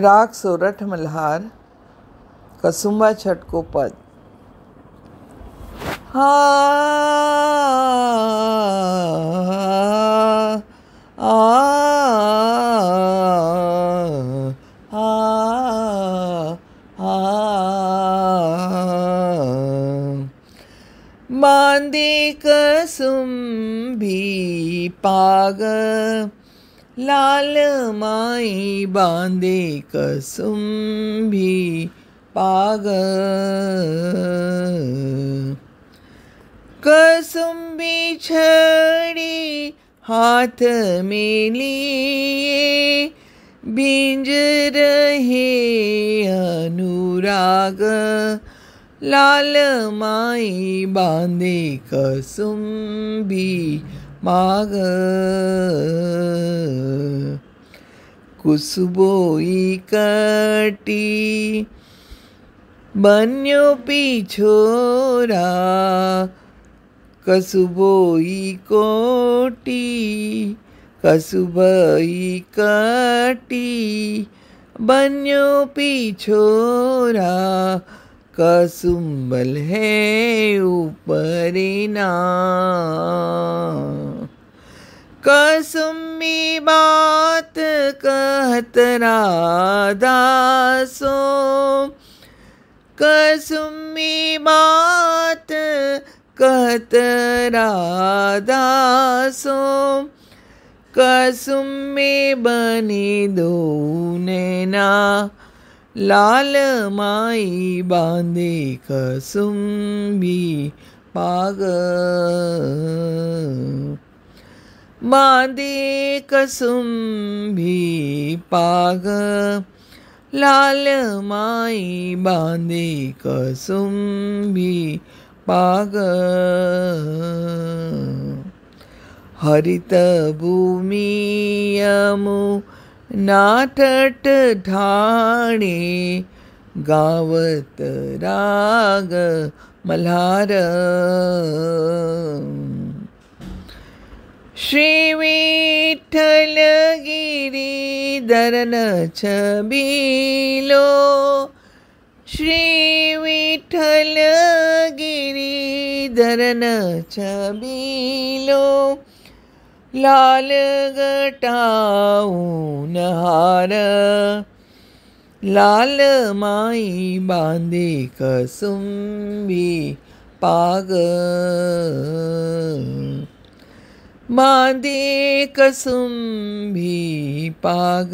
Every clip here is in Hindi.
राग सोरठ मल्हार कसुम्बा छटको पद। हा आ बांधे कसुम्भी पाग लाल माई बांधे कसुम्भी पाग कसुम्भी छड़ी हाथ में लिए भींज रहे अनुराग लाल माई बांधे कसुम्भी माग कुसुबोई कटी बन्यो पिछोरा कसुबोई कोटी कसुबई कटी बन्यो पिछोरा कसुम्बल है ऊपरीना कसुम्बी बात कहत राधासो कसुम्बी बात कहत राधासो कसुम्बे बने दो नैना लाल माई बांधे कसुम्भी पाग बांधे कसुम्भी पाग लाल माई बांधे कसुम्भी पाग हरित भूमि नाटट ठाणे गावत राग मल्हार श्री विठ्ठल गिरीधरन छबिलो श्री विठ्ठल गिरीधरन छबिलो लाल गटाऊन हार लाल माई बांधे कसुम्भी पाग बांधे कसुम्भी पाग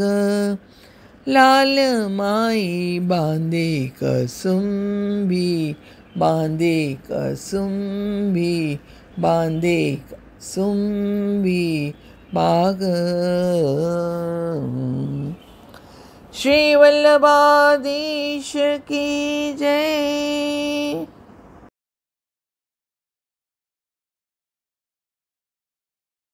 लाल माई बांधे कसुम्भी बांधे कसुम्भी बांधे कसुम्भी पाग श्री वल्लभाधीश की जय।